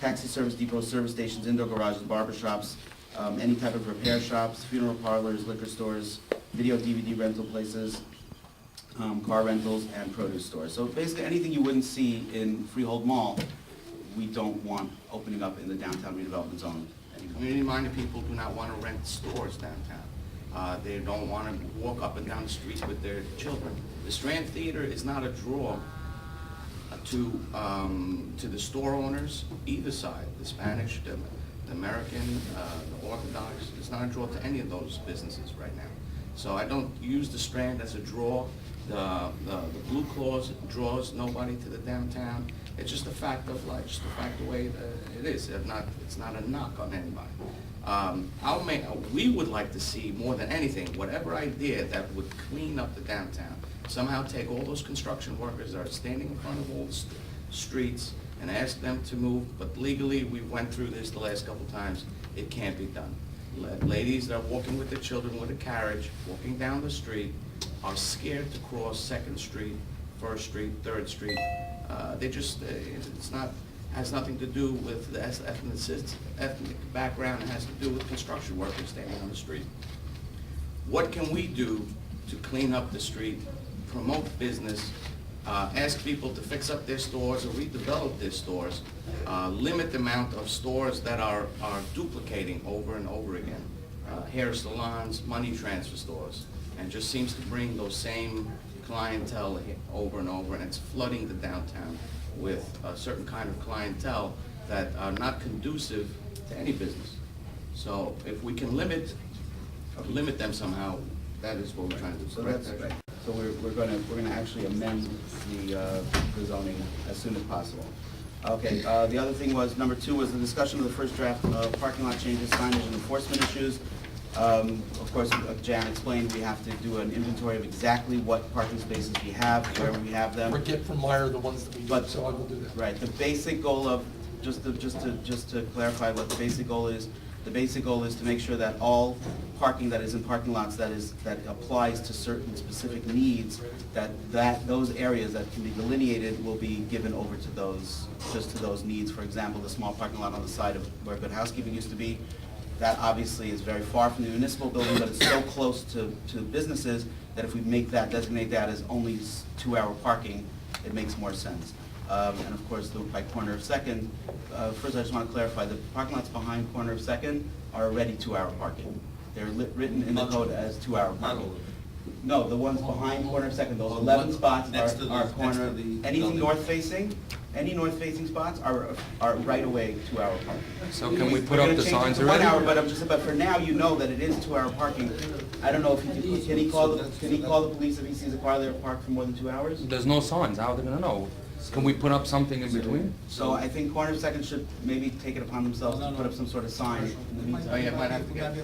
taxi service depots, service stations, indoor garages, barber shops, any type of repair shops, funeral parlors, liquor stores, video DVD rental places, car rentals, and produce stores. So basically anything you wouldn't see in Freehold Mall, we don't want opening up in the downtown redevelopment zone anymore. Community-minded people do not want to rent stores downtown. They don't want to walk up and down the street with their children. The Strand Theater is not a draw to the store owners, either side, the Spanish, the American, the Orthodox. It's not a draw to any of those businesses right now. So I don't use the Strand as a draw. The Blue Claws draws nobody to the downtown. It's just a fact of life, just a fact of the way it is. It's not a knock on anybody. We would like to see, more than anything, whatever idea that would clean up the downtown. Somehow take all those construction workers that are standing in front of all the streets and ask them to move, but legally, we went through this the last couple times, it can't be done. Ladies that are walking with their children with a carriage, walking down the street, are scared to cross 2nd Street, 1st Street, 3rd Street. They just, has nothing to do with the ethnic background, it has to do with construction workers standing on the street. What can we do to clean up the street, promote business, ask people to fix up their stores or redevelop their stores, limit the amount of stores that are duplicating over and over again, hair salons, money transfer stores, and just seems to bring those same clientele over and over, and it's flooding the downtown with a certain kind of clientele that are not conducive to any business. So if we can limit them somehow, that is what we're trying to do. So that's right. So we're gonna actually amend the zoning as soon as possible. Okay, the other thing was, number 2 was the discussion of the first draft of parking lot changes, signage, and enforcement issues. Of course, Jan explained, we have to do an inventory of exactly what parking spaces we have, where we have them. Or get from Meyer the ones that we But- do, so I will do that. Right, the basic goal of, just to clarify what the basic goal is to make sure that all parking that is in parking lots that applies to certain specific needs, that those areas that can be delineated will be given over to those needs. For example, the small parking lot on the side of where Good Housekeeping used to be, that obviously is very far from the municipal building, but it's so close to businesses that if we designate that as only 2-hour parking, it makes more sense. And of course, by corner of 2nd, first I just want to clarify, the parking lots behind corner of 2nd are already 2-hour parking. They're written in the code as 2-hour parking. No, the ones behind corner of 2nd, those 11 spots are corner, anything north-facing, any north-facing spots are right away 2-hour parking. So can we put up the signs already? 1 hour, but for now, you know that it is 2-hour parking. I don't know if can he call the police if he sees a car there parked for more than 2 hours? There's no signs, how are they gonna know? Can we put up something in between? So I think corner of 2nd should maybe take it upon themselves to put up some sort of sign in the meantime. Oh, yeah, might have to get.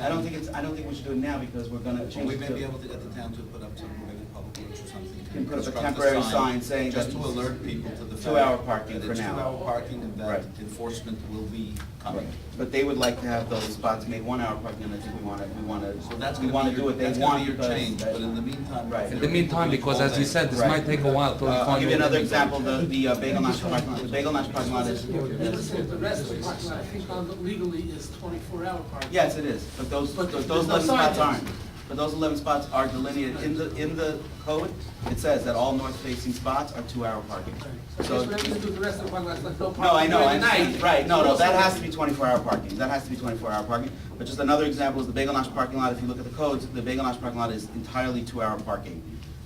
I don't think we should do it now because we're gonna change We it may be to, able to get the town to put up some, maybe public works or something. can put up a Construct temporary sign saying just that to alert people to the fact 2-hour parking that for it's now. 2-hour parking and that Right. enforcement will be coming. But they would like to have those spots made 1-hour parking, and I think we wanna So that's do gonna be what they that's want gonna be your because. change, but in the meantime. Right. if In there the are people meantime, doing because all as you day- said, this Right. might take a while till we I'll find. give you all another the- example, the Bagel Notch parking lot. The Bagel Notch parking lot is, The rest of the parking lot, I think legally is 24-hour parking. yes, it is, but those But there's 11 no spots sign. aren't. But those 11 spots are delineated in the code. It says that all north-facing spots are 2-hour parking. So that's what we do the rest of the parking lots, like no parking. No, I know, during the night. right, no, that has to be 24-hour parking. That has to be 24-hour parking. But just another example is the Bagel Notch parking lot. If you look at the codes, the Bagel Notch parking lot is entirely 2-hour parking.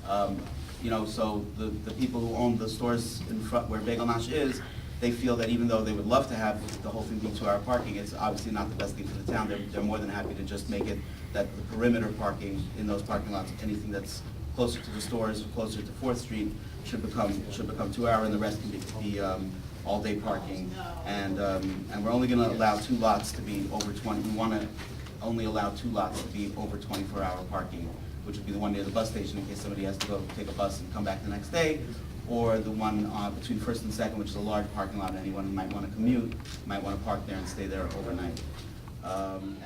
So the people who own the stores in front where Bagel Notch is, they feel that even though they would love to have the whole thing be 2-hour parking, it's obviously not the best thing for the town. They're more than happy to just make it that the perimeter parking in those parking lots, anything that's closer to the stores or closer to 4th Street should become 2-hour, and the rest can be all-day parking. And we're only gonna allow 2 lots to be over 20, we wanna only allow 2 lots to be over 24-hour parking, which would be the one near the bus station in case somebody has to go take a bus and come back the next day, or the one between 1st and 2nd, which is a large parking lot, and anyone who might want to commute might want to park there and stay there overnight.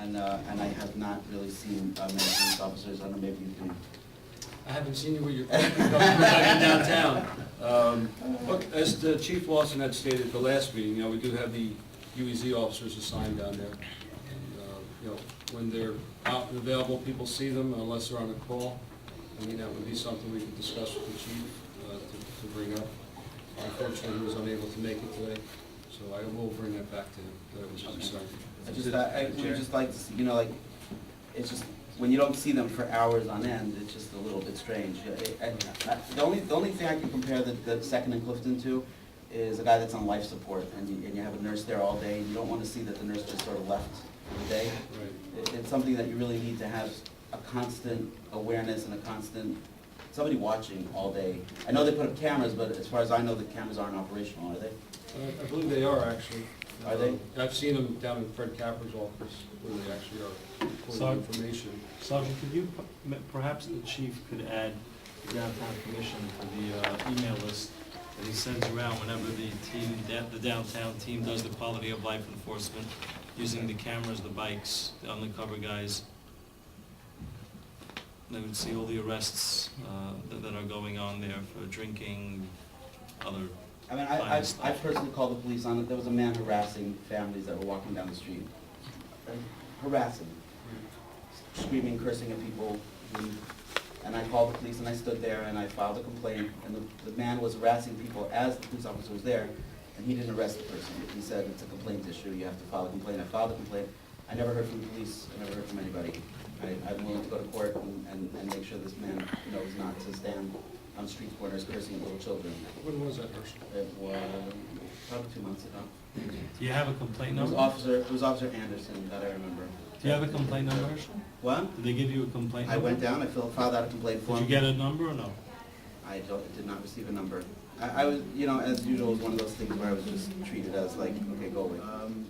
And I have not really seen many police officers. I don't know, maybe you can I haven't seen you with your downtown. Look, as the Chief Lawson had stated at the last meeting, you know, we do have the UEZ officers assigned down there. And, you know, when they're out and available, people see them unless they're on a call. I mean, that would be something we could discuss with the chief to bring up. Unfortunately, he was unable to make it today, so I will bring that back to him. That was concerned. I would just like to see, you know, like, it's just, when you don't see them for hours on end, it's just a little bit strange. The only thing I can compare the second in Clifton to is a guy that's on life support, and you have a nurse there all day, and you don't want to see that the nurse just sort of left for the day. Right. It's something that you really need to have a constant awareness and a constant, somebody watching all day. I know they put up cameras, but as far as I know, the cameras aren't operational, are they? I believe they are, actually. Are they? I've seen them down in Fred Capper's office, where they actually are pulling information. Sergeant, could you, perhaps the chief could add the downtown commission to the email list that he sends around whenever the downtown team does the quality of life enforcement, using the cameras, the bikes, the undercover guys. They would see all the arrests that are going on there for drinking, other. I mean, I personally called the police on it. There was a man harassing families that were walking down the street. Harassing, screaming, cursing at people. And I called the police and I stood there and I filed a complaint. And the man was harassing people as the police officer was there, and he didn't arrest the person. He said, it's a complaint issue, you have to file a complaint. I filed a complaint. I never heard from the police, I never heard from anybody. I'm willing to go to court and make sure this man knows not to stand on street corners cursing at little children. When was that, Herschel? It was probably 2 months ago. Do you have a complaint It was number? it was Officer Anderson that I remember. Do you have a complaint number? What? Did they give you a complaint I number? went down, I filed out a complaint form. Did you get a number or no? I did not receive a number. I was, you know, as usual, it was one of those things where I was just treated as like, okay, go away.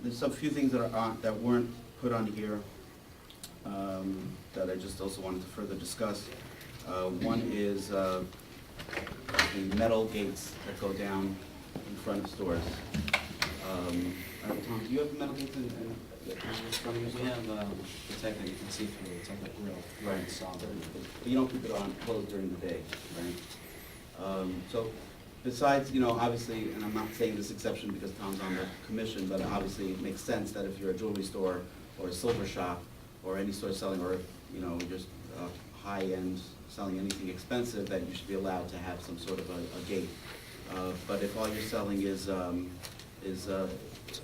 There's a few things that are on, that weren't put on here, that I just also wanted to further discuss. One is the metal gates that go down in front of stores. Tom, do you have metal gates in front of your store? We have protector, you can see through, it's like a grill. Right. Solid. But you don't keep it on closed during the day, right? So besides, you know, obviously, and I'm not saying this exception because Tom's on the commission, but obviously it makes sense that if you're a jewelry store or a silver shop or any store selling, or, you know, just high-end selling anything expensive, that you should be allowed to have some sort of a gate. But if all you're selling is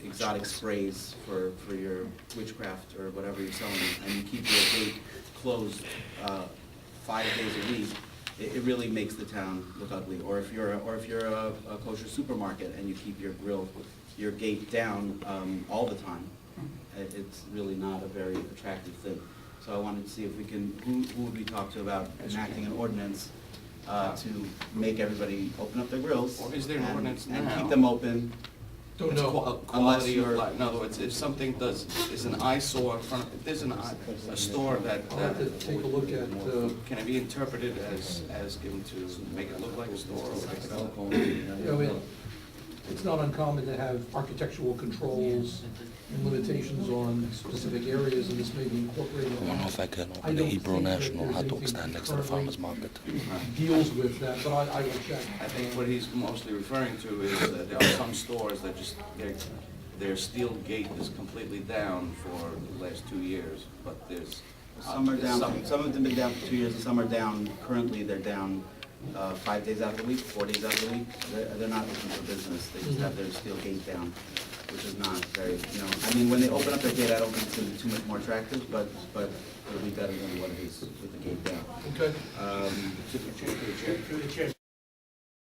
exotic sprays for your witchcraft or whatever you're selling, and you keep your gate closed 5 days a week, it really makes the town look ugly. Or if you're a kosher supermarket and you keep your gate down all the time, it's really not a very attractive thing. So I wanted to see if we can, who would we talk to about enacting an ordinance to make everybody open up their grills? Or is there an ordinance and now? keep them open. Don't It's know. quality of you're- life. In other words, if something is an eyesore in front of, if there's a store that, I'll have to take a look at, can it be interpreted as given to make it look like a store or make it look? you know, it's not uncommon to have architectural controls and limitations on specific areas, and this may be incorporated. I don't know if I could I open the don't Hebrew think that National there's hot dog anything stand next to the currently farmer's market. Deals with that, but I will check. I think what he's mostly referring to is that there are some stores that just, their steel gate is completely down for the last 2 years, but there's. Some are down, some of them have been down for 2 years, and some are down, currently they're down 5 days out of the week, 4 days out of the week. They're not looking for business, they just have their steel gate down, which is not very, you know, I mean, when they open up their gate, I don't think it's gonna be too much more attractive, but it'll be better than what it is with the gate down. Okay. To the chair.